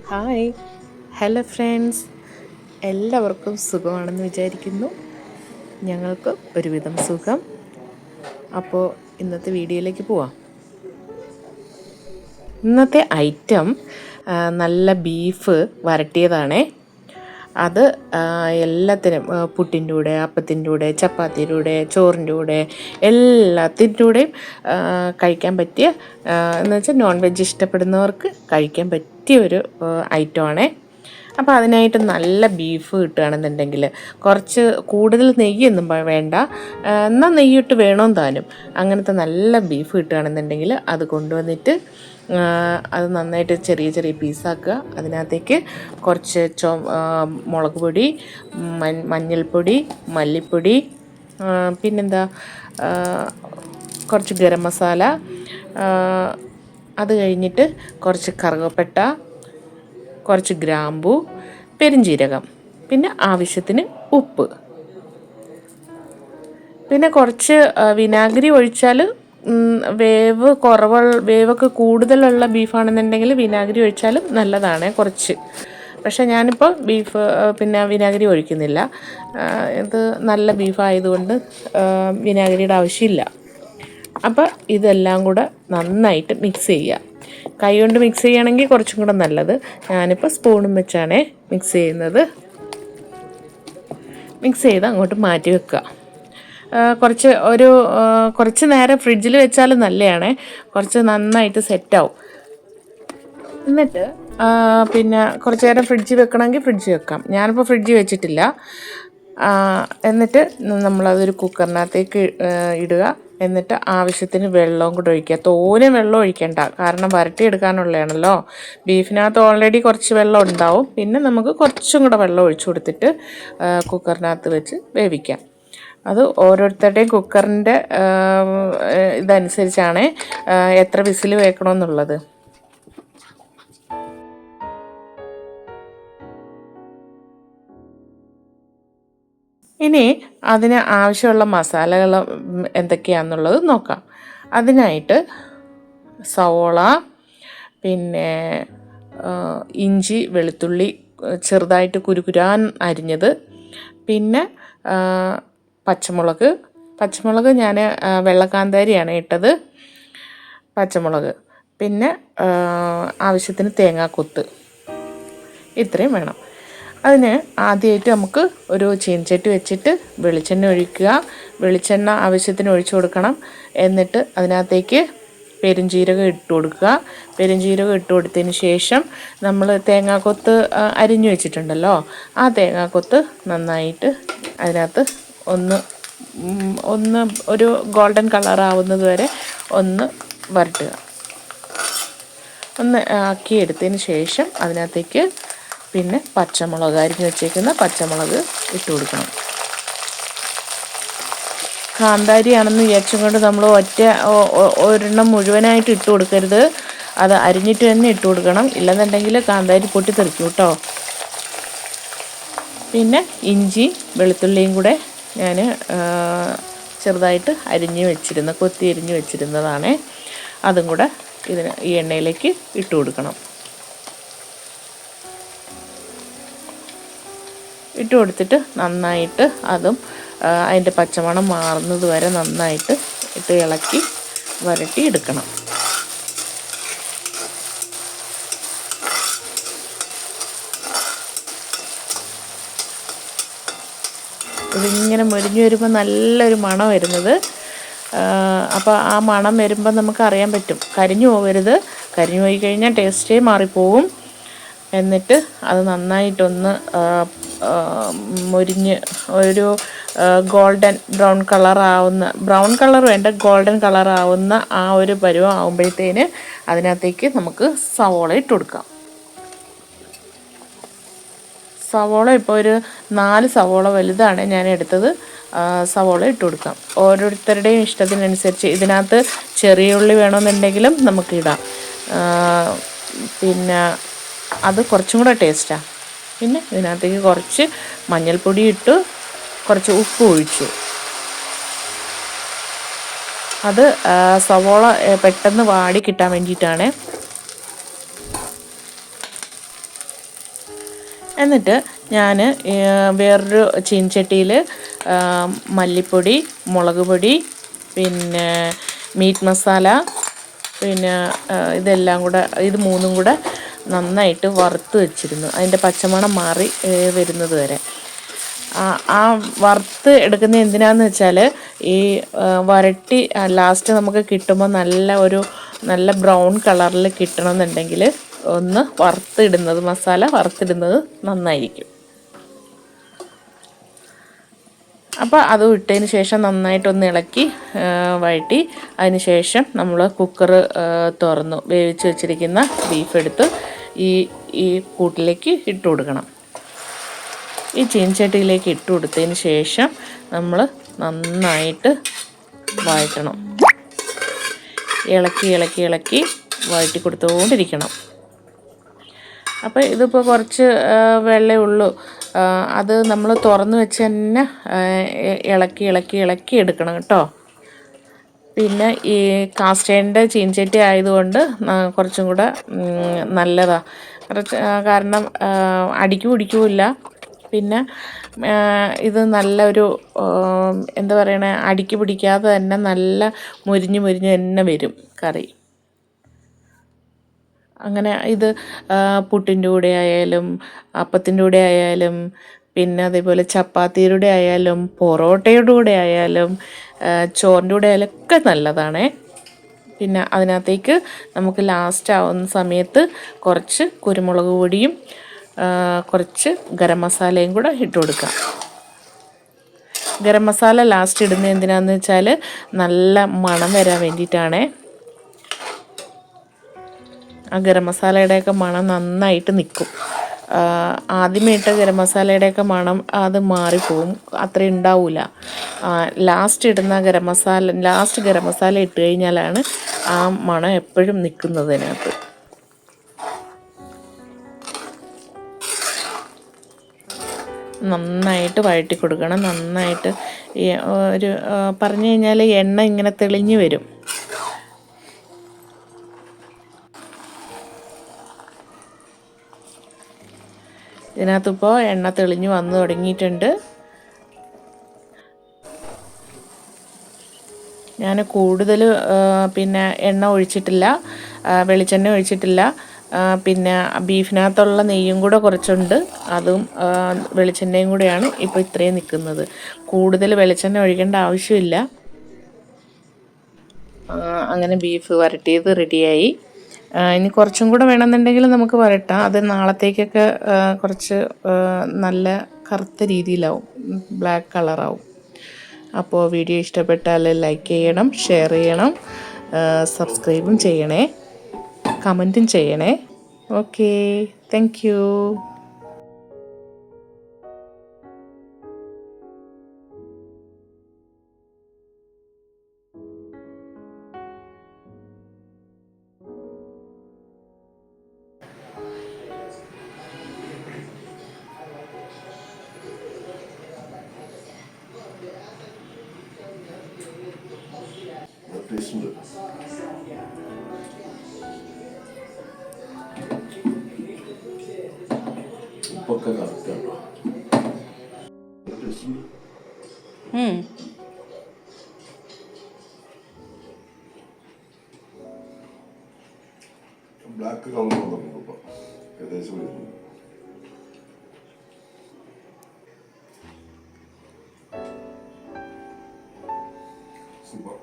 Hi, hello friends, എല്ലാവർക്കും സുഖമാണെന്ന് വിചാരിക്കുന്നു. ഞങ്ങൾക്ക് ഒരുവിധം സുഖം. അപ്പോൾ ഇന്നത്തെ വീഡിയോയിലേക്ക് പോവാം. ഇന്നത്തെ ഐറ്റം നല്ല ബീഫ് വരട്ടിയതാണേ. അത് എല്ലാത്തിനും പുട്ടിൻ്റെ കൂടെ, അപ്പത്തിൻ്റെ കൂടെ, ചപ്പാത്തിയുടെ കൂടെ, ചോറിൻ്റെ കൂടെ, എല്ലാത്തിൻ്റെ കൂടെയും കഴിക്കാൻ പറ്റിയ, എന്ന് വെച്ചാൽ നോൺ വെജ് ഇഷ്ടപ്പെടുന്നവർക്ക് കഴിക്കാൻ പറ്റിയ ഒരു ഐറ്റമാണേ. അപ്പോൾ അതിനായിട്ട് നല്ല ബീഫ് കിട്ടുകയാണെന്നുണ്ടെങ്കിൽ കുറച്ച് കൂടുതൽ നെയ്യൊന്നും വേണ്ട, എന്നാൽ നെയ്യിട്ട് വേണമെന്ന് താനും. അങ്ങനത്തെ നല്ല ബീഫ് കിട്ടുകയാണെന്നുണ്ടെങ്കിൽ അത് കൊണ്ടുവന്നിട്ട് അത് നന്നായിട്ട് ചെറിയ ചെറിയ പീസാക്കുക. അതിനകത്തേക്ക് കുറച്ച് മുളക് പൊടി, മഞ്ഞൾപ്പൊടി, മല്ലിപ്പൊടി, പിന്നെന്താ കുറച്ച് ഗരം മസാല, അത് കഴിഞ്ഞിട്ട് കുറച്ച് കറുകപ്പട്ട, കുറച്ച് ഗ്രാമ്പു, പെരുംജീരകം, പിന്നെ ആവശ്യത്തിന് ഉപ്പ്, പിന്നെ കുറച്ച് വിനാഗിരി ഒഴിച്ചാൽ വേവൊക്കെ കൂടുതലുള്ള ബീഫാണെന്നുണ്ടെങ്കിൽ വിനാഗിരി ഒഴിച്ചാലും നല്ലതാണ് കുറച്ച്. പക്ഷേ ഞാനിപ്പോൾ പിന്നെ വിനാഗിരി ഒഴിക്കുന്നില്ല. ഇത് നല്ല ബീഫായതുകൊണ്ട് വിനാഗിരിയുടെ ആവശ്യമില്ല. അപ്പോൾ ഇതെല്ലാം കൂടെ നന്നായിട്ട് മിക്സ് ചെയ്യുക. കൈ കൊണ്ട് മിക്സ് ചെയ്യുകയാണെങ്കിൽ കുറച്ചും കൂടെ നല്ലത്. ഞാനിപ്പോൾ സ്പൂണും വെച്ചാണ് മിക്സ് ചെയ്യുന്നത്. മിക്സ് ചെയ്ത് അങ്ങോട്ട് മാറ്റി വെക്കുക. കുറച്ച് നേരം ഫ്രിഡ്ജിൽ വെച്ചാലും നല്ലതാണ്. കുറച്ച് നന്നായിട്ട് സെറ്റാവും. എന്നിട്ട് പിന്നെ കുറച്ച് നേരം ഫ്രിഡ്ജിൽ വെക്കണമെങ്കിൽ ഫ്രിഡ്ജിൽ വെക്കാം. ഞാനിപ്പോൾ ഫ്രിഡ്ജിൽ വെച്ചിട്ടില്ല. എന്നിട്ട് നമ്മളതൊരു കുക്കറിനകത്തേക്ക് ഇടുക. എന്നിട്ട് ആവശ്യത്തിന് വെള്ളവും കൂടെ ഒഴിക്കുക. തോനെ വെള്ളം ഒഴിക്കണ്ട, കാരണം വരട്ടിയെടുക്കാനുള്ളതാണല്ലോ. ബീഫിനകത്ത് ഓൾറെഡി കുറച്ച് വെള്ളം ഉണ്ടാവും. പിന്നെ നമുക്ക് കുറച്ചും കൂടെ വെള്ളം ഒഴിച്ചു കൊടുത്തിട്ട് കുക്കറിനകത്ത് വെച്ച് വേവിക്കാം. അത് ഓരോരുത്തരുടെയും കുക്കറിൻ്റെ ഇതനുസരിച്ചാണ് എത്ര വിസിൽ വെക്കണമെന്നുള്ളത്. ഇനി അതിന് ആവശ്യമുള്ള മസാലകൾ എന്തൊക്കെയാണെന്നുള്ളത് നോക്കാം. അതിനായിട്ട് സവോള, പിന്നെ ഇഞ്ചി, വെളുത്തുള്ളി ചെറുതായിട്ട് കുരുകുരാൻ അരിഞ്ഞത്, പിന്നെ പച്ചമുളക് ഞാൻ വെള്ളക്കാന്താരിയാണ് ഇട്ടത്, പച്ചമുളക്, പിന്നെ ആവശ്യത്തിന് തേങ്ങാക്കൊത്ത്, ഇത്രയും വേണം. അതിന് ആദ്യമായിട്ട് നമുക്ക് ഒരു ചീനച്ചട്ടി വെച്ചിട്ട് വെളിച്ചെണ്ണ ഒഴിക്കുക. വെളിച്ചെണ്ണ ആവശ്യത്തിന് ഒഴിച്ചു കൊടുക്കണം. എന്നിട്ട് അതിനകത്തേക്ക് പെരുംജീരകം ഇട്ട് കൊടുക്കുക. പെരുംജീരകം ഇട്ട് കൊടുത്തതിന് ശേഷം നമ്മൾ തേങ്ങാക്കൊത്ത് അരിഞ്ഞു വെച്ചിട്ടുണ്ടല്ലോ, ആ തേങ്ങാക്കൊത്ത് നന്നായിട്ട് അതിനകത്ത് ഒന്ന് ഒരു ഗോൾഡൻ കളറാവുന്നത് വരെ ഒന്ന് വരട്ടുക. ഒന്ന് ആക്കിയെടുത്തതിന് ശേഷം അതിനകത്തേക്ക് പിന്നെ പച്ചമുളക്, അരിഞ്ഞ് വെച്ചേക്കുന്ന പച്ചമുളക് ഇട്ട് കൊടുക്കണം. കാന്താരിയാണെന്ന് വിചാരിച്ചും കൊണ്ട് നമ്മൾ ഒരെണ്ണം മുഴുവനായിട്ട് ഇട്ട് കൊടുക്കരുത്. അത് അരിഞ്ഞിട്ട് തന്നെ ഇട്ട് കൊടുക്കണം. ഇല്ലെന്നുണ്ടെങ്കിൽ കാന്താരി പൊട്ടി തെറിക്കും കേട്ടോ. പിന്നെ ഇഞ്ചി വെളുത്തുള്ളിയും കൂടെ ഞാൻ ചെറുതായിട്ട് കൊത്തി അരിഞ്ഞ് വെച്ചിരുന്നതാണ്. അതും കൂടെ ഈ എണ്ണയിലേക്ക് ഇട്ട് കൊടുക്കണം. ഇട്ട് കൊടുത്തിട്ട് നന്നായിട്ട് അതും അതിൻ്റെ പച്ചമണം മാറുന്നത് വരെ നന്നായിട്ട് ഇട്ട് ഇളക്കി വരട്ടി എടുക്കണം. ഇതിങ്ങനെ മൊരിഞ്ഞ് വരുമ്പോൾ നല്ലൊരു മണം വരുന്നത്. അപ്പോൾ ആ മണം വരുമ്പോൾ നമുക്കറിയാൻ പറ്റും. കരിഞ്ഞു പോകരുത്. കരിഞ്ഞു പോയി കഴിഞ്ഞാൽ ടേസ്റ്റേ മാറിപ്പോവും. എന്നിട്ട് അത് നന്നായിട്ടൊന്ന് മൊരിഞ്ഞ് ഒരു ബ്രൗൺ കളർ വേണ്ട, ഗോൾഡൻ കളറാവുന്ന ആ ഒരു പരുവം ആകുമ്പോഴത്തേന് അതിനകത്തേക്ക് നമുക്ക് സവോള ഇട്ട് കൊടുക്കാം. സവോള ഇപ്പോൾ ഒരു 4 സവോള വലുതാണ് ഞാൻ എടുത്തത്. സവോള ഇട്ട് കൊടുക്കാം. ഓരോരുത്തരുടെയും ഇഷ്ടത്തിനനുസരിച്ച്. ഇതിനകത്ത് ചെറിയ ഉള്ളി വേണമെന്നുണ്ടെങ്കിലും നമുക്ക് ഇടാം. പിന്നെ അത് കുറച്ചും കൂടെ ടേസ്റ്റാണ്. പിന്നെ ഇതിനകത്തേക്ക് കുറച്ച് മഞ്ഞൾപ്പൊടി ഇട്ട് കുറച്ച് ഉപ്പ് ഒഴിച്ചു. അത് സവോള പെട്ടെന്ന് വാടി കിട്ടാൻ വേണ്ടിയിട്ടാണ്. എന്നിട്ട് ഞാൻ വേറൊരു ചീനച്ചട്ടിയിൽ മല്ലിപ്പൊടി, മുളക് പൊടി, പിന്നെ മീറ്റ് മസാല, പിന്നെ ഇതെല്ലാം കൂടെ, ഇത് മൂന്നും കൂടെ നന്നായിട്ട് വറുത്ത് വെച്ചിരുന്നു, അതിൻ്റെ പച്ചമണം മാറി വരുന്നത് വരെ. ആ വറുത്ത് എടുക്കുന്നത് എന്തിനാന്ന് വെച്ചാൽ ഈ വരട്ടി ലാസ്റ്റ് നമുക്ക് കിട്ടുമ്പോൾ നല്ല ബ്രൗൺ കളറിൽ കിട്ടണമെന്നുണ്ടെങ്കിൽ ഒന്ന് വറുത്തിടുന്നത്, മസാല വറുത്തിടുന്നത് നന്നായിരിക്കും. അപ്പോൾ അത് ഇട്ടതിന് ശേഷം നന്നായിട്ടൊന്ന് ഇളക്കി വഴറ്റി, അതിന് ശേഷം നമ്മൾ കുക്കർ തുറന്നു വേവിച്ച് വെച്ചിരിക്കുന്ന ബീഫ് എടുത്ത് ഈ കൂട്ടിലേക്ക് ഇട്ട് കൊടുക്കണം. ഈ ചീനച്ചട്ടിയിലേക്ക് ഇട്ട് കൊടുത്തതിന് ശേഷം നമ്മൾ നന്നായിട്ട് വഴറ്റണം. ഇളക്കി വഴറ്റി കൊടുത്തുകൊണ്ടിരിക്കണം. അപ്പോൾ ഇതിപ്പോൾ കുറച്ച് വെള്ളമേ ഉള്ളൂ, അത് നമ്മൾ തുറന്ന് വെച്ച് തന്നെ ഇളക്കി എടുക്കണം കേട്ടോ. പിന്നെ ഈ കാസ്റ്റേൻ്റെ ചീനച്ചട്ടി ആയതുകൊണ്ട് കുറച്ചും കൂടെ നല്ലതാണ്, കാരണം അടിക്ക് പിടിക്കില്ല. പിന്നെ ഇത് നല്ലൊരു എന്താ പറയണേ, അടിക്ക് പിടിക്കാതെ തന്നെ നല്ല മുരിഞ്ഞ് തന്നെ വരും കറി. അങ്ങനെ ഇത് പുട്ടിൻ്റെ കൂടെ ആയാലും അപ്പത്തിൻ്റെ കൂടെ ആയാലും, പിന്നെ അതേപോലെ ചപ്പാത്തിയുടെ കൂടെ ആയാലും, പൊറോട്ടയുടെ കൂടെ ആയാലും, ചോറിൻ്റെ കൂടെ ആയാലും ഒക്കെ നല്ലതാണ്. പിന്നെ അതിനകത്തേക്ക് നമുക്ക് ലാസ്റ്റ് ആവുന്ന സമയത്ത് കുറച്ച് കുരുമുളക് പൊടിയും കുറച്ച് ഗരം മസാലയും കൂടെ ഇട്ട് കൊടുക്കാം. ഗരം മസാല ലാസ്റ്റ് ഇടുന്നത് എന്തിനാന്ന് വെച്ചാൽ നല്ല മണം വരാൻ വേണ്ടിയിട്ടാണ്. ആ ഗരം മസാലയുടെയൊക്കെ മണം നന്നായിട്ട് നിൽക്കും. ആദ്യമേ ഇട്ട ഗരം മസാലയുടെയൊക്കെ മണം അത് മാറിപ്പോവും, അത്രയും ഉണ്ടാവില്ല. ലാസ്റ്റ് ഗരം മസാല ഇട്ട് കഴിഞ്ഞാലാണ് ആ മണം എപ്പോഴും നിൽക്കുന്നത് അതിനകത്ത്. നന്നായിട്ട് വഴറ്റി കൊടുക്കണം. നന്നായിട്ട് ഒരു പറഞ്ഞു കഴിഞ്ഞാൽ എണ്ണ ഇങ്ങനെ തെളിഞ്ഞു വരും. ഇതിനകത്തിപ്പോൾ എണ്ണ തെളിഞ്ഞു വന്ന് തുടങ്ങിയിട്ടുണ്ട്. ഞാൻ കൂടുതൽ പിന്നെ എണ്ണ ഒഴിച്ചിട്ടില്ല, വെളിച്ചെണ്ണ ഒഴിച്ചിട്ടില്ല. പിന്നെ ബീഫിനകത്തുള്ള നെയ്യും കൂടെ കുറച്ചുണ്ട്, അതും വെളിച്ചെണ്ണയും കൂടെയാണ് ഇപ്പോൾ ഇത്രയും നിൽക്കുന്നത്. കൂടുതൽ വെളിച്ചെണ്ണ ഒഴിക്കേണ്ട ആവശ്യമില്ല. അങ്ങനെ ബീഫ് വരട്ടിയത് റെഡിയായി. ഇനി കുറച്ചും കൂടെ വേണമെന്നുണ്ടെങ്കിൽ നമുക്ക് വരട്ടാം, അത് നാളത്തേക്കൊക്കെ കുറച്ച് നല്ല കറുത്ത രീതിയിലാവും, ബ്ലാക്ക് കളറാവും. അപ്പോൾ വീഡിയോ ഇഷ്ടപ്പെട്ടാൽ ലൈക്ക് ചെയ്യണം, ഷെയർ ചെയ്യണം, സബ്സ്ക്രൈബും ചെയ്യണേ, കമൻറ്റും ചെയ്യണേ. Okay, thank you. ഉപ്പൊക്കെ കറക്റ്റാണ്. ബ്ലാക്ക് കളർ വന്നിട്ടുണ്ട് ഇപ്പം ഏകദേശം വരുന്നു. സൂപ്പർ.